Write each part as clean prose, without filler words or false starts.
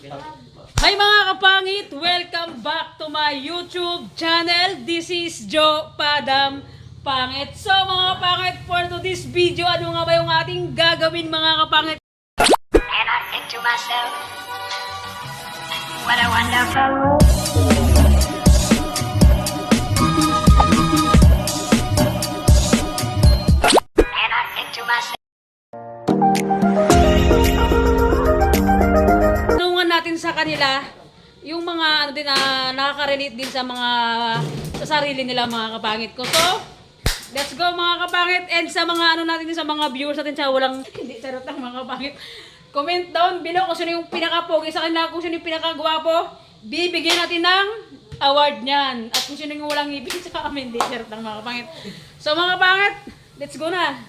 Hi mga kapangit! Welcome back to my YouTube channel. This is Joe Padam Pangit. So mga kapangit, for today's video, ano nga ba yung ating gagawin mga kapangit? And I think to myself, what a wonderful world. And I think to myself, Tanungan natin sa kanila yung mga ano din na nakaka-relate din sa mga sa sarili nila mga kapangit ko. So, let's go mga kapangit, and sa mga ano natin sa mga viewers natin sa walang hindi charot lang mga kapangit. Comment down below kung sino yung pinaka-pogi sa kanila, kung sino yung pinaka-gwapo. Bibigyan natin ng award niyan. At kung sino yung walang ibig sa amin, hindi charot lang mga kapangit. So mga kapangit, let's go na.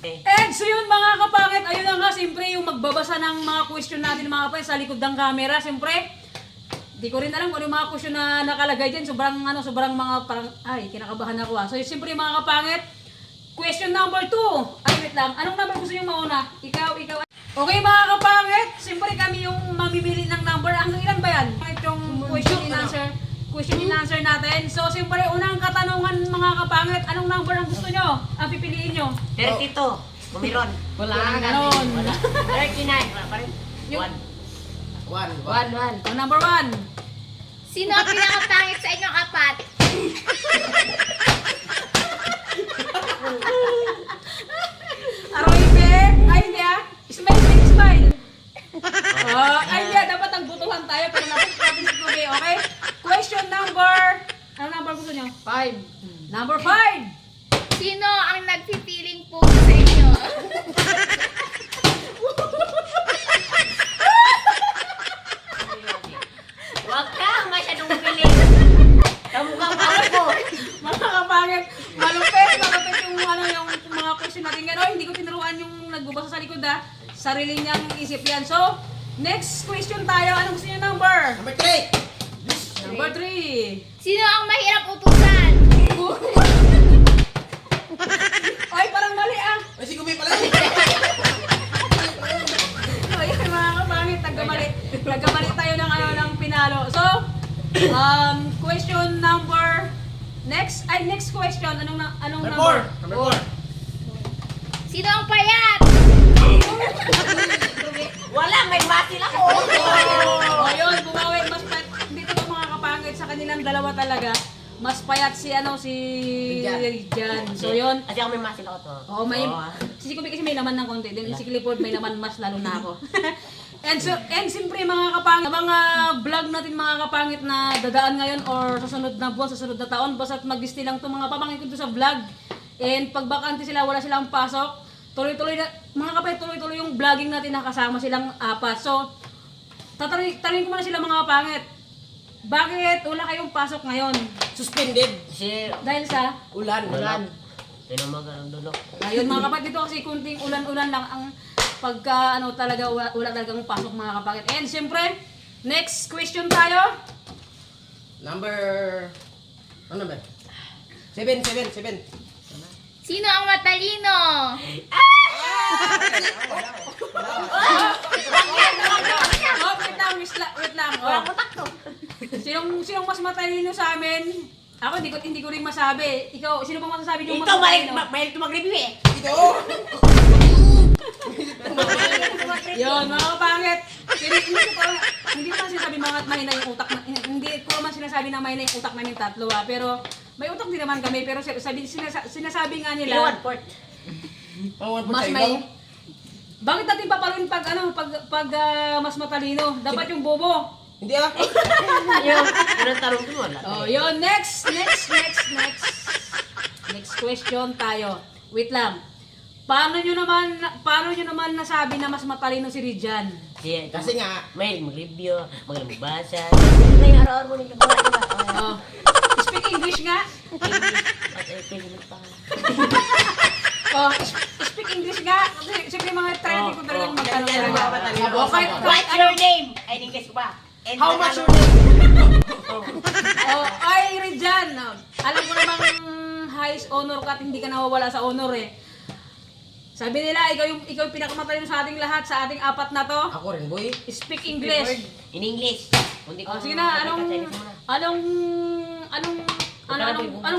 And so yun mga kapangit, ayun na nga, siyempre yung magbabasa ng mga question natin mga kapangit sa likod ng camera. Siyempre, di ko rin alam kung ano yung mga question na nakalagay dyan. Sobrang mga parang, ay, kinakabahan ako ah. So siyempre mga kapangit, question number 2. Ay, wait lang, anong number gusto nyo mauna? Ikaw. Okay mga kapangit, siyempre kami yung mamimili ng number. Hanggang ilan ba yan? Itong question and answer natin. So siyempre, unang katanungan mga kapangit, anong number ang gusto nyo? Ang pipiliin nyo? 32. Bumiron. Wala ganon. 39. Wala pa rin. Yung- 1. Ang number 1. Sino ang pinakapangit sa inyong apat? Aroibe. Ay, hindi ah. Smile. Ay, hindi ah. Dapat nagbutuhan tayo pero natin si Kubi, okay? Question number... Anong number gusto nyo? 5. Number 5. Sino ang nagpipiling po sa inyo? Huwag kang masyadong piling. Kamukhang ako. Mga kapangit, malupit yung yung mga question natin ngayon. Hindi ko tinuruan yung nagbubasa sa likod ah. Sarili niyang isip yan. So, next question tayo. Anong gusto niyo number? Number 3! Number 3. Sino ang mahirap utusan? Ay, parang mali ah. Ay, si Gumi pala! So, yun mga kapangit, nagkamali tayo ng pinalo. So, question number... Next question. Anong number? Number 4! Sino ang payat? Wala, may batil ako. Oh, yun, bumawi. Mas payat. Dito ba mga kapangit, sa kanilang dalawa talaga, mas payat si Rijan. So, yun. Kasi ako may masil ako to. Oo, si Kubi kasi may laman ng konti. Then si Clifford may laman mas lalo na ako. And siyempre mga kapangit, mga vlog natin mga kapangit na dadaan ngayon or sa sunod na buwan, sa sunod na taon, basta't mag-display lang itong mga papangit ko sa vlog. And pag bakante sila, wala silang pasok, tuloy-tuloy na, mga kapangit, tuloy-tuloy yung vlogging natin na kasama silang apat. So, tatanungin ko muna sila mga kapangit, bakit wala kayong pasok ngayon? Suspended! Kasi Dahil sa... Ulan! tinamag ang dulo. Ayun mga kapatid, dito kasi kunting ulan-ulan lang ang pagka talaga wala talagang pasok mga kapatid. And siyempre, next question tayo. Number... Ano number? 7! Sino ang matalino? Oh, wait lang. Oh. Sinong mas matalino sa amin? Ako hindi ko rin masabi. Ikaw, sino bang masasabi niyo mas Ikaw, matalino? mahilig ito mag-review eh. Ito! Yun, mga kapangit. Hindi ko man sinasabi mga mahina yung utak na, hindi ko man sinasabi na mahina yung utak namin tatlo ah. Pero may utak din naman kami, pero sinasabi nga nila, 1/4. mas may... Bakit natin papaluin pag mas matalino? Dapat yung bobo. Hindi ah! Yun ang tarong ko wala. Oh, yun. Next question tayo. Wait lang. Paano nyo naman nasabi na mas matalino si Rijan? Kasi nga, mahilig mag-review, mahilig magbasa. Ano yung araw-araw mo nito? Oh. Speak English nga. Oh, speak English nga. Siyempre mga try ko talagang magtanong talaga. Okay, What's your name? Ay, English ko ba? how much your name? Oh, ay Rijan. Alam ko namang highest honor ka at hindi ka nawawala sa honor eh. Sabi nila, ikaw yung pinakamatalino sa ating lahat, sa ating apat na to. Ako rin, boy. Speak English. In English. Hindi ko Sige na, anong Chinese muna.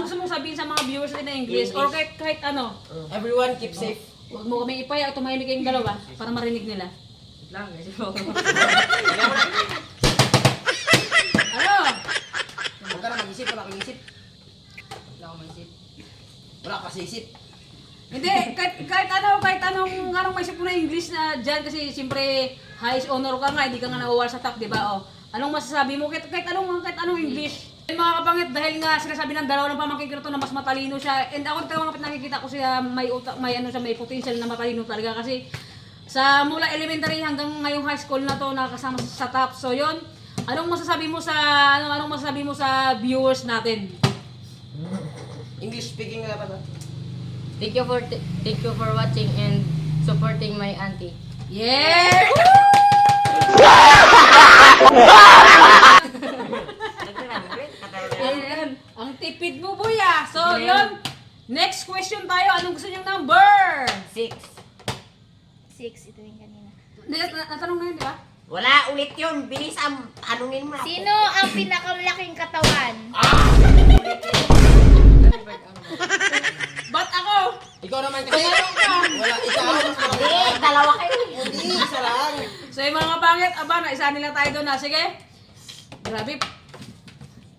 gusto mong sabihin sa mga viewers natin na English? Or kahit ano? Everyone keep safe. Huwag mo kami ipaya, tumahimik kayong dalawa para marinig nila. Ano? Huwag ka na mag-isip, wala kang isip. Wala kang mag-isip. Wala ka sa isip. Hindi, kahit anong maisip mo na English na dyan kasi siyempre highest honor ka nga, hindi ka nga nauwal sa top, di ba? O, anong masasabi mo? Kahit anong English. Mga kapangit, dahil nga sinasabi ng dalawa ng pamangkin ko to na mas matalino siya, and ako talaga nakikita ko siya may utak, may potential na matalino talaga kasi sa mula elementary hanggang ngayong high school na to nakasama sa top. So yon, anong masasabi mo sa viewers natin? English speaking nga pala. Thank you for watching and supporting my auntie. Yeah! Ang tipid mo, boy ah. So, yun. Next question tayo. Anong gusto niyong number? 6. 6, ito yung kanina. Natanong na yun, di ba? Wala ulit yun. Bilis ang tanungin mo na. Sino ang pinakamalaking katawan? Ba't ako? Ikaw naman kasi. Wala, ikaw. Dalawa kayo. Hindi, isa lang. So, yung mga pangit, aba, naisa nila tayo doon na. Sige. Grabe.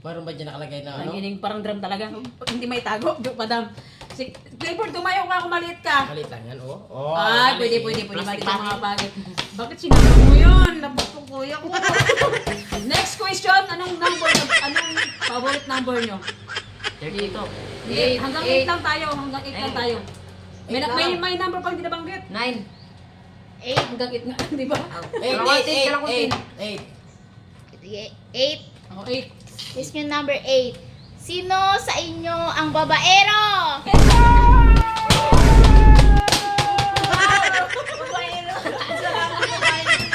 Meron ba dyan nakalagay na ano? Nanginig parang drum talaga. Hindi may tago. Joke, madam. Si Clifford, tumayo ka kung maliit ka. Maliit lang yan, oh. Oh, Ay, maliit. pwede. Maliit ang mga pangit. Bakit sinama mo yun? Napapok kuya ko. Next question. Anong favorite number nyo? 32. Hanggang 8 lang tayo. May number pang hindi nabanggit. 9. 8. Hanggang 8 nga, di ba? 8. Ako 8. Here's yung number 8. Sino sa inyo ang babaero?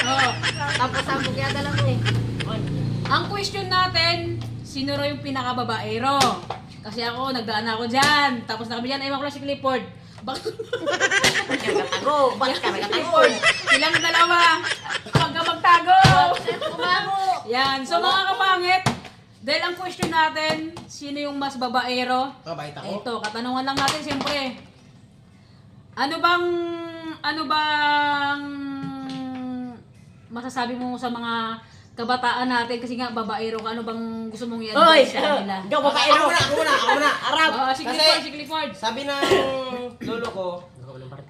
Oh. Tapos ang bugyada lang eh. Ang question natin, sino raw yung pinakababaero? Kasi ako, nagdaan ako dyan. Tapos na kami dyan, ewan ko lang si Clifford. Bakit? Katago. Bakit ka nagkatago? Silang dalawa. Huwag ka magtago. Yan. So mga kapangit, dahil ang question natin, sino yung mas babaero? Mabait ako. Ito, katanungan lang natin siyempre. Ano bang masasabi mo sa mga kabataan natin kasi nga babaero ka, ano bang gusto mong Oy! i-advise sa kanila? Ikaw ba kayo? Ako muna. Arab! Si Kasi- Clifford. Sabi ng lolo ko,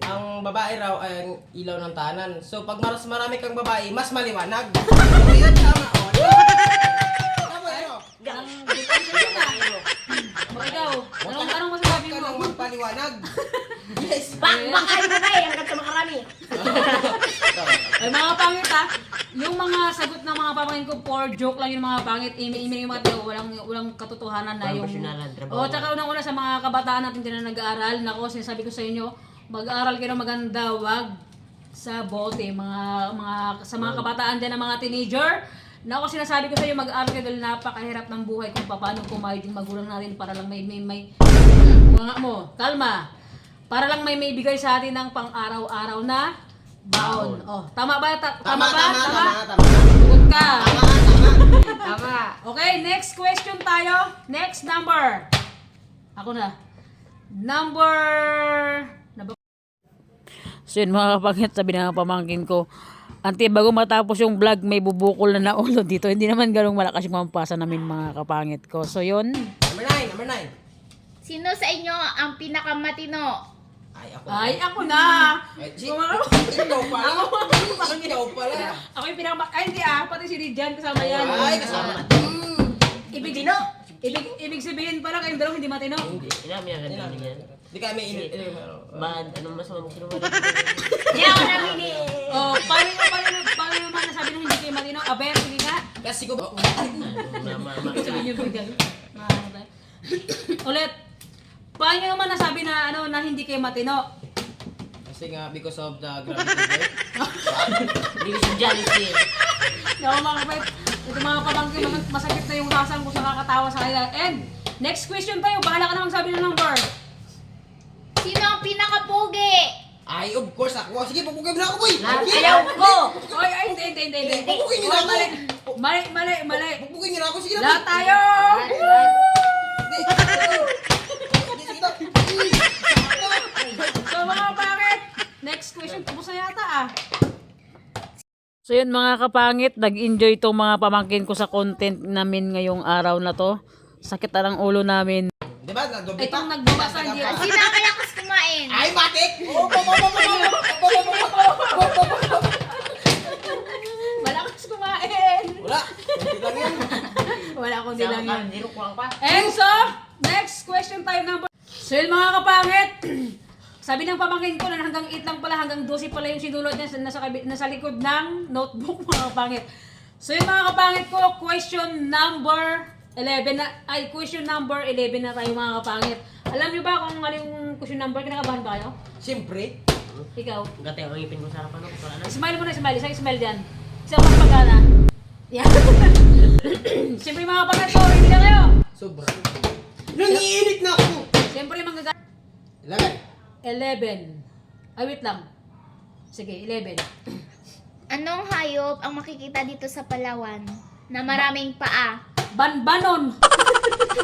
ang babae raw ay ang ilaw ng tahanan. So pag mas marami kang babae, mas maliwanag. Yan, tama. Oh, tama yun. Ang depensa yun ah. O ikaw, anong masasabi Huwag ka nang mo? magpaliwanag. Yes. Bakain mo kayo hanggang sa makarami. Ay mga pangit ha, yung mga sagot ng mga pamangkin ko, for joke lang yung mga pangit, imi yung mga tao, walang katotohanan na Walang yung... personalan, trabaho. O, tsaka unang-una sa mga kabataan natin din na nag-aaral, nako, sinasabi ko sa inyo, mag-aaral kayo ng maganda, wag sa bote, sa mga kabataan dyan ng mga teenager. Nako, sinasabi ko sa inyo, mag-aaral kayo dahil napakahirap ng buhay kung paano kumayod yung magulang natin para lang may mga mo, kalma. Para lang may bigay sa atin ng pang-araw-araw na baon. Oh, tama ba? Tama ba? Sagot ka. Tama. Okay, next question tayo. Next number. Ako na. Number... So yun mga kapangit, sabi ng pamangkin ko, Ante, bago matapos yung vlog, may bubukol na naulo dito. Hindi naman ganong malakas yung mampasa namin mga kapangit ko. So yun. Number 9. Sino sa inyo ang pinakamatino? Ay, ako. Ay, ako na. Ikaw pala. Ikaw pala. Ako yung ay hindi pati si Rijan kasama yan. Ay, kasama. Ibig sabihin pala kayong dalawang hindi matino. Ilan mo yung ganun yan? Di kami init. Bad, anong masama mo kinuha? Hindi ako namili. Oh, paano naman nasabi nung hindi kayo matino? Aber, sige nga. Kasi ko ba? Sabihin yung bigay. Ulit. Paano naman nasabi na na hindi kayo matino? Kasi nga, because of the gravity wave. Hindi ko siya jealousy. Naku mga kapit, ito mga pamangkin, masakit na yung rasang kung nakakatawa sa kanila. And, next question tayo, bahala ka na magsabi ng number. Sino ang pinakapugi? Ay, of course ako. Sige, pupugin mo na ako, boy. Sige. Ayaw ko! Oy, ay, hindi. Pupugin niyo Oh, na ako. mali. Pupugin niyo na ako. Sige na, Lahat boy. tayo! Hindi, sige na. So mga kapangit, next question, tapos na yata ah. So yun mga kapangit, nag-enjoy itong mga pamangkin ko sa content namin ngayong araw na to. Sakit na ng ulo namin. Di ba? Nagdoble pa. Itong nagbabasan di Sino ang malakas kumain? Ay, matik! Malakas kumain. Wala. Hindi lang yan. Wala akong dilang yun. Zero ko lang pa. And so, next question tayo number. So yun mga kapangit, sabi ng pamangkin ko na hanggang 8 lang pala, hanggang 12 pala yung sinulot niya nasa likod ng notebook mga kapangit. So yun mga kapangit ko, question number 11 na tayo mga kapangit. Alam niyo ba kung ano yung question number? Kinakabahan ba kayo? Siyempre. Ikaw? Gati ang ngipin ko sa harapan ko. Wala na. Smile mo na, smile. Isang smile dyan. Isang pagpagana. Yan. Siyempre mga kapangit ko, hindi na kayo. Sobra. Nangiinit na ako. Siyempre mga 11. Ay, wait lang. Sige, 11. Anong hayop ang makikita dito sa Palawan na maraming paa? Banbanon.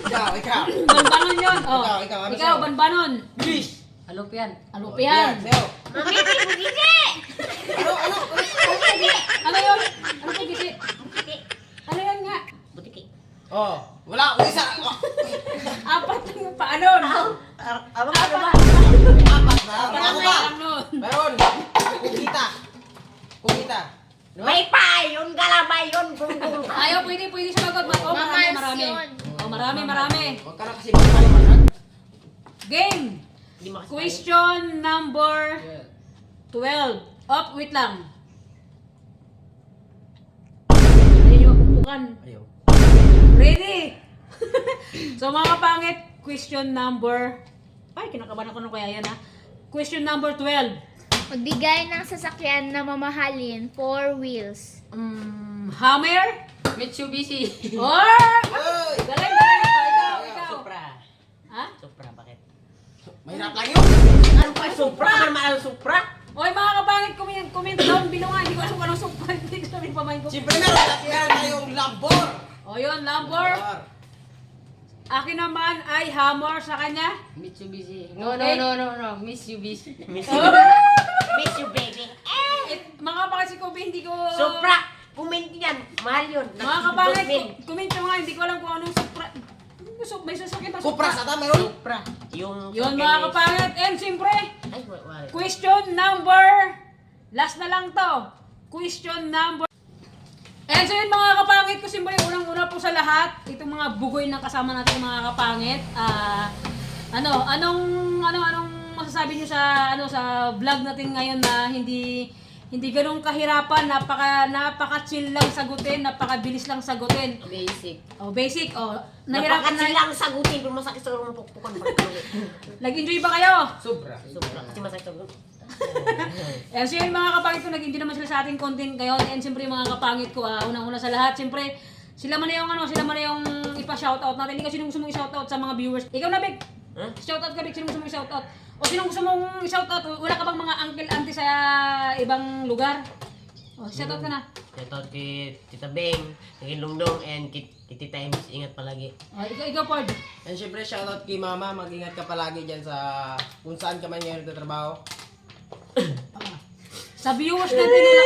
Ikaw. Banbanon yun. Oh. Ikaw, ano Ikaw, sa'yo? banbanon. Bilis. Alupian. Alupian. Sa'yo. Mami, bugigi! Ano? Ano yun? Ano po gisi? Ano yun nga? Butiki. Oh, wala. Isa. Oh. Apat yung paanon. Abang ano ba? Apat na. Wala ko ba? Paanon. Meron. Kukita. No? May pa! Yun galabay yun! Gunggong! Ayaw, pwede siya magod. Oh, marami. yun. Oh, marami. Huwag ka na kasi magpaliwanag. Game. Hindi makasama. Question number 12. Wait lang. Hindi nyo mapupukan. Ayaw. Ready? So mga kapangit, question number... Ay, kinakabahan ako nung kaya yan ha. Question number 12. Magbigay ng sasakyan na mamahalin, 4 wheels. Hammer? Mitsubishi. Or... Ay! Galing! Ikaw. Supra. Ha? Supra, bakit? Mahirap lang yun. Ano pa Supra? Ano naman ang Supra? Oy mga kapangit, comment down below nga. Hindi ko alam kung anong super. Hindi ko sabihin pamain ko. Siyempre meron tayong Lambor. O yun, Lambor. Akin naman ay hammer sa kanya. Mitsubishi. No. Mitsubishi. Miss you, baby. Mga kapangit si Kobe, hindi ko... Supra! Comment yan! Mahal yun! Mga kapangit, comment nyo nga. Hindi ko alam kung anong supra. May sasakyan ba? Kupras ata meron. Supra! Yung... Yun mga kapangit. And siyempre, Ay, wala. question number... Last na lang to. Question number... And so yun mga kapangit ko, siyempre unang-una po sa lahat, itong mga bugoy na kasama natin mga kapangit. Anong masasabi niyo sa sa vlog natin ngayon na hindi ganun kahirapan, napaka-chill lang sagutin, napakabilis lang sagutin. Basic. Basic. Nahirapan Napakatsi na. lang sagutin kung masakit sa ulo mo pukpukan. Nag-enjoy ba kayo? Sobra. Supra! Kasi masakit sa ulo. So yun mga kapangit ko, nag-enjoy naman sila sa ating content ngayon. And siyempre mga kapangit ko, unang-una sa lahat, siyempre, sila man na yung ipa-shoutout natin. Hindi kasi sino gusto mong i-shoutout sa mga viewers. Ikaw na, Big. Huh? Shoutout ka, Big. Sino gusto mong i-shoutout? O sino gusto mong i-shoutout? Wala ka bang mga uncle, auntie sa ibang lugar? O, shoutout ka na. Shoutout kay Tita Beng, kay Lungdong, and kay Tita Ems. Ingat palagi. O, ikaw, Ford. And syempre shoutout kay Mama. Mag-ingat ka palagi dyan sa kung saan ka man ngayon nagtatrabaho. Sa viewers natin nila,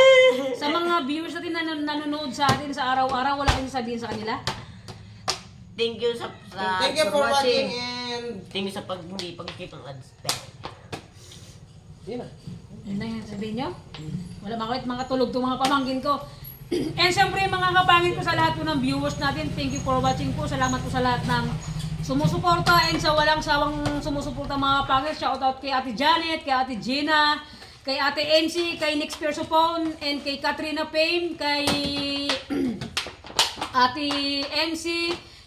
sa mga viewers natin na nanonood sa atin sa araw-araw, wala kayong sabihin sa kanila? Thank you sa Thank you for watching and... Thank you sa hindi pag-keep ng ads. Yun na. Yun na yung sabihin nyo? Wala mga tulog to mga pamangkin ko. And syempre mga kapangit ko sa lahat po ng viewers natin, thank you for watching po. Salamat po sa lahat ng sumusuporta and sa walang sawang sumusuporta mga kapangit. Shoutout kay Ate Janet, kay Ate Gina, kay Ate NC, kay Nix Persopone, and kay Katrina Payne, kay Ate NC,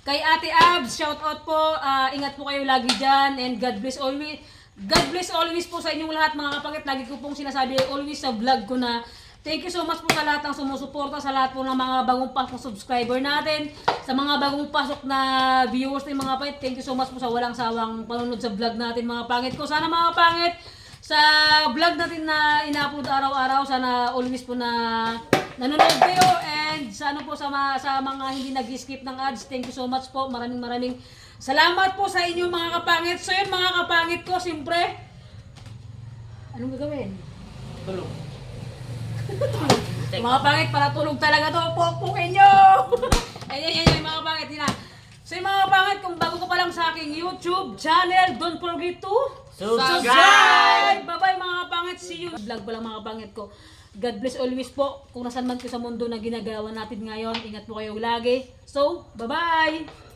kay Ate Abs. Shoutout po, ingat po kayo lagi dyan and God bless always. God bless always po sa inyong lahat mga kapangit. Lagi ko pong sinasabi always sa vlog ko na thank you so much po sa lahat ng sumusuporta, sa lahat po ng mga bagong pasok subscriber natin, sa mga bagong pasok na viewers ng mga kapangit. Thank you so much po sa walang sawang panunod sa vlog natin mga pangit ko. Sana mga pangit, sa vlog natin na ina-upload araw-araw. Sana always po na nanonood kayo, and sa ano po sa mga hindi nag-skip ng ads. Thank you so much po. Maraming salamat po sa inyo mga kapangit. So yun mga kapangit ko, siyempre, anong gagawin? Tulog. Mga pangit, para tulog talaga to. Pokpokin nyo! Yan, mga pangit. Yun na. So yung mga pangit, kung bago ka pa lang sa aking YouTube channel, don't forget to subscribe! Bye-bye mga pangit. See you. Vlog pa lang mga pangit ko. God bless always po. Kung nasan man ko sa mundo na ginagawa natin ngayon, ingat po kayo lagi. So, bye-bye!